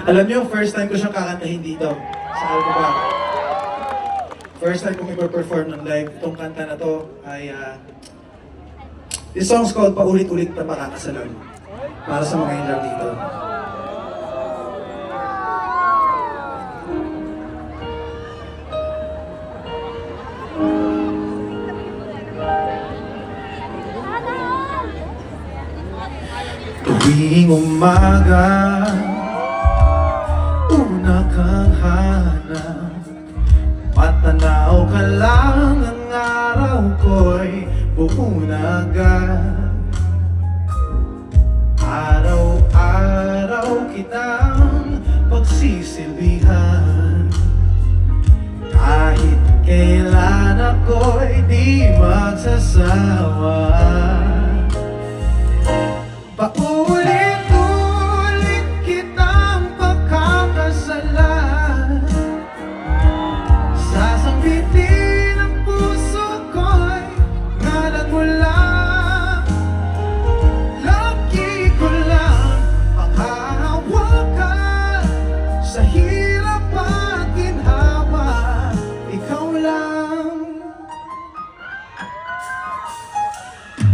Alam niyo, first time ko siyang kakantahin dito sa Alcobar. First time kong i-perform ng live. Itong kanta na to ay... this song's called Paulit-Ulit na Makakasalan. Para sa mga in love dito. Tuwing umaga, una kang hanap, matanaw ka lang, ang araw ko'y buong agad. Araw-araw kitang pagsisilbihan, kahit kailan ako'y di magsasawa. Paulit